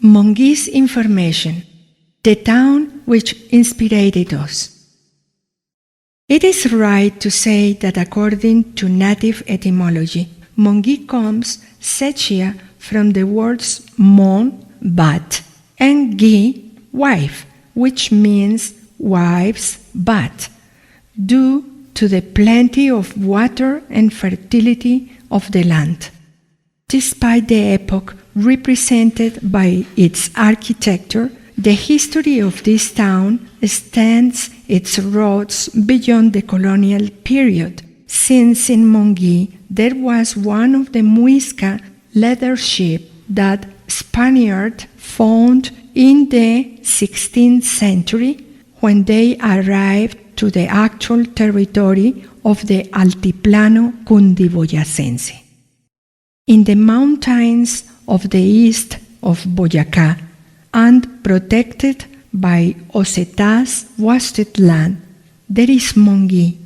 Monguí's information, the town which inspired us. It is right to say that according to native etymology, Monguí comes Sechia from the words mon, bat, and gi, wife, which means wife's bat, due to the plenty of water and fertility of the land. Despite the epoch represented by its architecture, the history of this town extends its roots beyond the colonial period, since in Monguí there was one of the Muisca leather ships that Spaniards found in the 16th century when they arrived to the actual territory of the Altiplano Cundiboyacense. In the mountains of the east of Boyacá and protected by Osetà's wasted land, there is Monguí,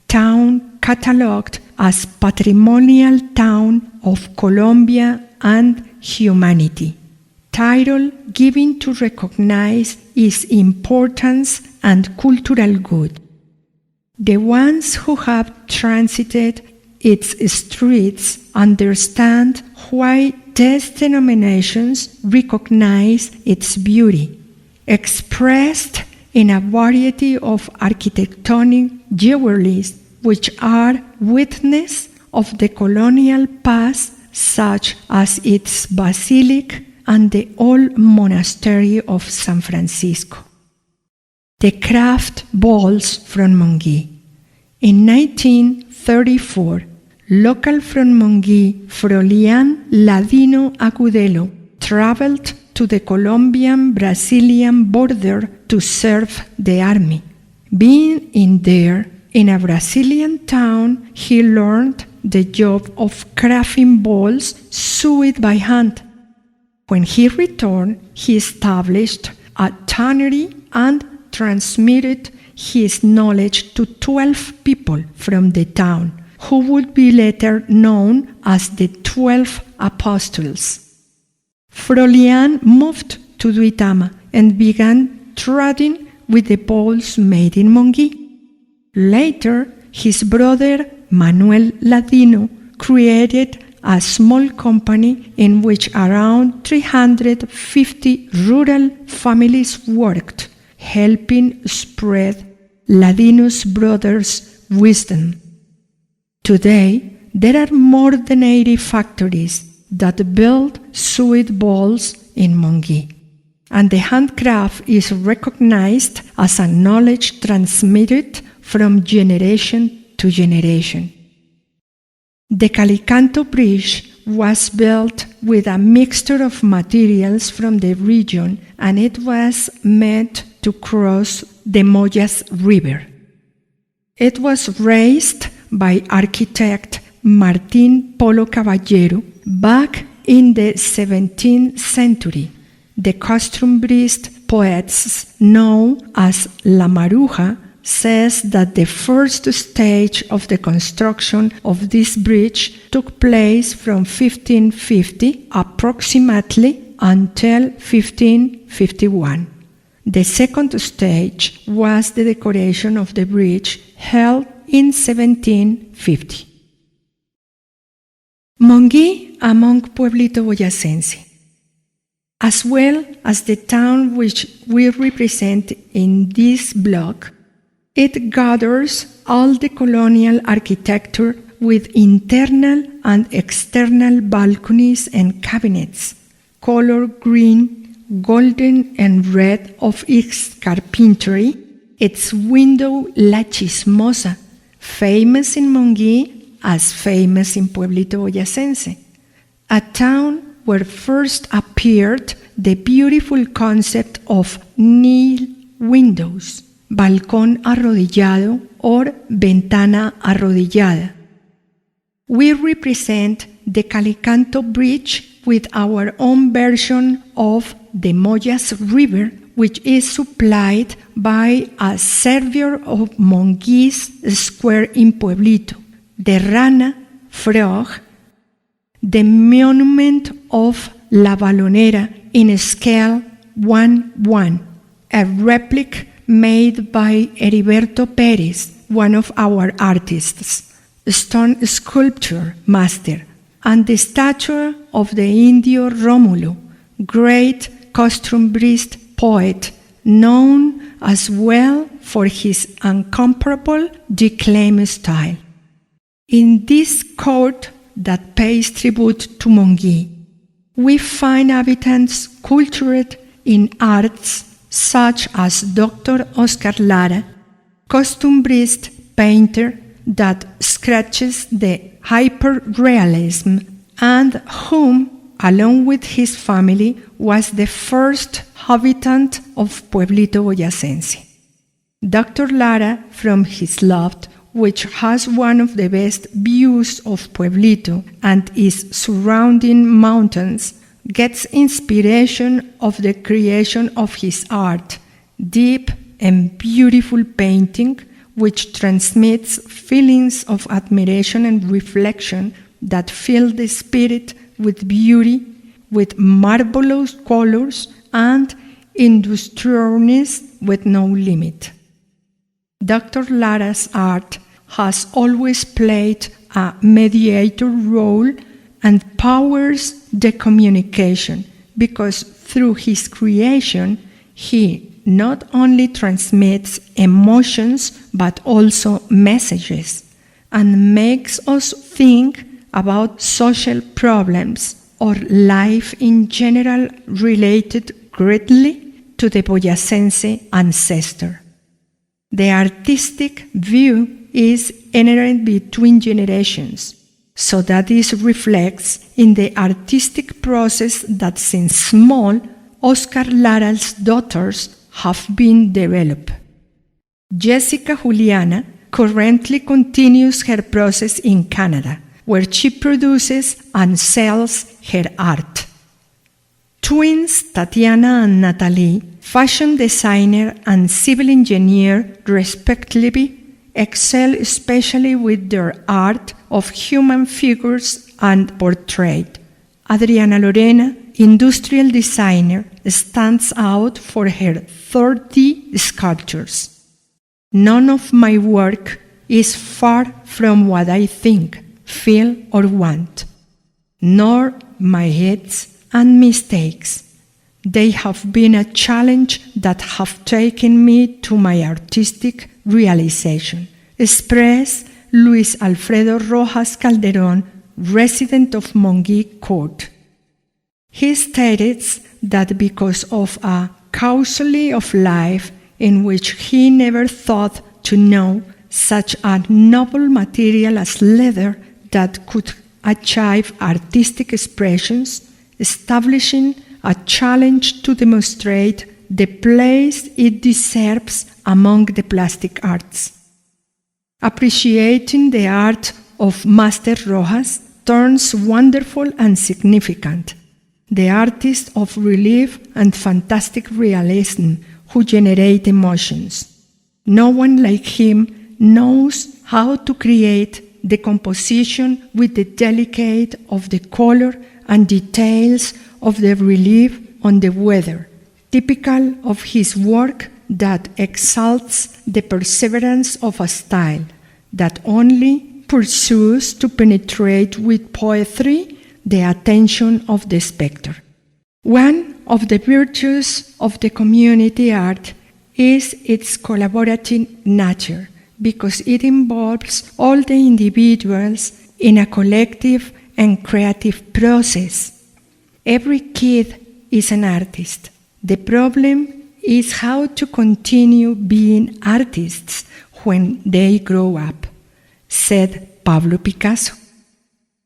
town catalogued as Patrimonial Town of Colombia and Humanity, title given to recognize its importance and cultural good. The ones who have transited its streets understand why these denominations recognize its beauty, expressed in a variety of architectonic jewelries which are witness of the colonial past, such as its basilica and the old monastery of San Francisco. The craft balls from Monguí. In 1934, local from Monguí, Frolian Ladino Agudelo, traveled to the Colombian-Brazilian border to serve the army. Being in a Brazilian town, he learned the job of crafting balls sewed by hand. When he returned, he established a tannery and transmitted his knowledge to 12 people from the town, who would be later known as the 12 Apostles. Frolian moved to Duitama and began trading with the balls made in Monguí. Later, his brother Manuel Ladino created a small company in which around 350 rural families worked, helping spread Ladino's brother's wisdom. Today, there are more than 80 factories that build sewed balls in Monguí, and the handcraft is recognized as a knowledge transmitted from generation to generation. The Calicanto Bridge was built with a mixture of materials from the region, and it was meant to cross the Moyas River. It was raised by architect Martín Polo Caballero back in the 17th century. The costume-breast poets known as La Maruja says that the first stage of the construction of this bridge took place from 1550 approximately until 1551. The second stage was the decoration of the bridge held in 1750. Monguí among Pueblito Boyacense. As well as the town which we represent in this block, it gathers all the colonial architecture with internal and external balconies and cabinets, color green, golden, and red of its carpentry, its window La Chismosa, famous in Monguí as famous in Pueblito Boyacense, a town where first appeared the beautiful concept of Nile windows, balcón arrodillado or ventana arrodillada. We represent the Calicanto Bridge with our own version of the Moyas River, which is supplied by a server of Monguí's square in Pueblito, the Rana Frog, the monument of La Balonera in scale 1:1, a replica made by Heriberto Pérez, one of our artists, stone sculpture master, and the statue of the Indio Rómulo, great costumbrist poet, known as well for his incomparable declaim style. In this court that pays tribute to Monguí, we find inhabitants cultured in arts such as Dr. Oscar Lara, costumbrist painter that sketches the hyperrealism and whom, along with his family, was the first habitant of Pueblito Boyacense. Dr. Lara, from his loft, which has one of the best views of Pueblito and its surrounding mountains, gets inspiration of the creation of his art, deep and beautiful painting, which transmits feelings of admiration and reflection that fill the spirit with beauty, with marvelous colors, and industriousness with no limit. Dr. Lara's art has always played a mediator role and powers the communication, because through his creation he not only transmits emotions but also messages, and makes us think about social problems or life in general related greatly to the Boyacense ancestor. The artistic view is inherent between generations, so that this reflects in the artistic process that since small, Oscar Lara's daughters have been developed. Jessica Juliana currently continues her process in Canada, where she produces and sells her art. Twins Tatiana and Natalie, fashion designer and civil engineer respectively, excel especially with their art of human figures and portrait. Adriana Lorena, industrial designer, stands out for her 30 sculptures. None of my work is far from what I think, feel, or want, nor my hits and mistakes. They have been a challenge that have taken me to my artistic realization, expressed Luis Alfredo Rojas Calderón, resident of Monguí Court. He stated that because of a causality of life in which he never thought to know such a noble material as leather that could achieve artistic expressions, establishing a challenge to demonstrate the place it deserves among the plastic arts. Appreciating the art of Master Rojas turns wonderful and significant, the artist of relief and fantastic realism who generate emotions. No one like him knows how to create the composition with the delicate of the color and details of the relief on the weather, typical of his work that exalts the perseverance of a style that only pursues to penetrate with poetry the attention of the spectator. One of the virtues of the community art is its collaborative nature, because it involves all the individuals in a collective and creative process. Every kid is an artist. The problem is how to continue being artists when they grow up, said Pablo Picasso.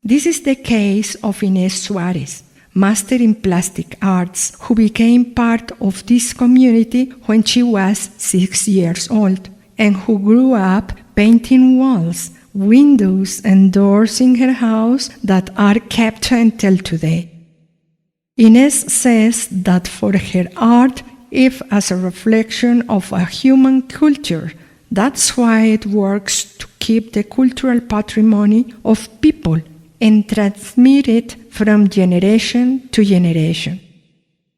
This is the case of Inés Suárez, master in plastic arts, who became part of this community when she was 6 years old, and who grew up painting walls, windows, and doors in her house that are kept until today. Inés says that for her art, if as a reflection of a human culture, that's why it works to keep the cultural patrimony of people and transmit it from generation to generation.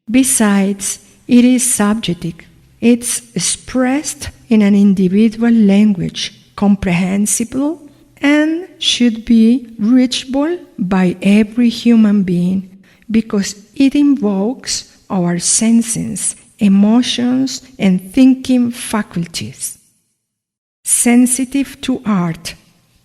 Besides, it is subjective. It's expressed in an individual language, comprehensible, and should be reachable by every human being because it invokes our senses, emotions, and thinking faculties. Sensitive to art,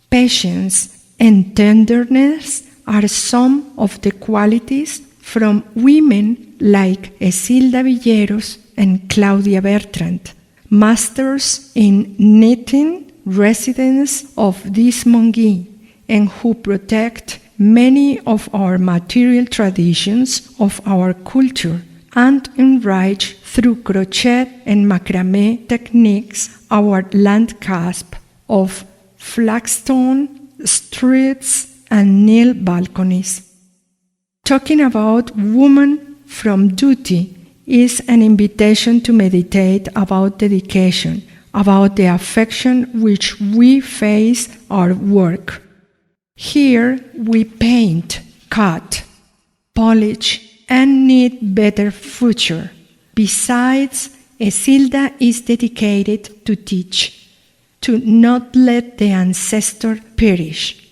patience, and tenderness are some of the qualities from women like Esilda Villeros and Claudia Bertrand, masters in knitting, residents of this Monguí, and who protect many of our material traditions of our culture and enrich through crochet and macrame techniques our landscape of flagstone, streets, and Nile balconies. Talking about woman from duty is an invitation to meditate about dedication, about the affection which we face our work. Here we paint, cut, polish, and knit better future. Besides, Esilda is dedicated to teach, to not let the ancestor perish.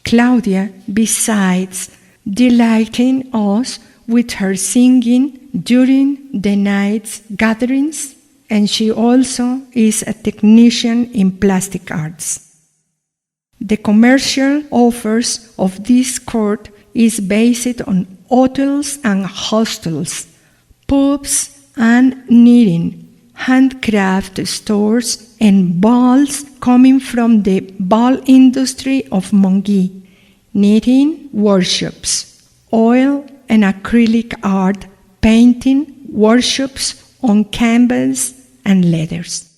Claudia, besides, delighting us with her singing during the night's gatherings, and she also is a technician in plastic arts. The commercial offers of this court is based on hotels and hostels, pubs and knitting, handcraft stores, and balls coming from the ball industry of Monguí, knitting workshops, oil and acrylic art, painting workshops on canvas and leathers.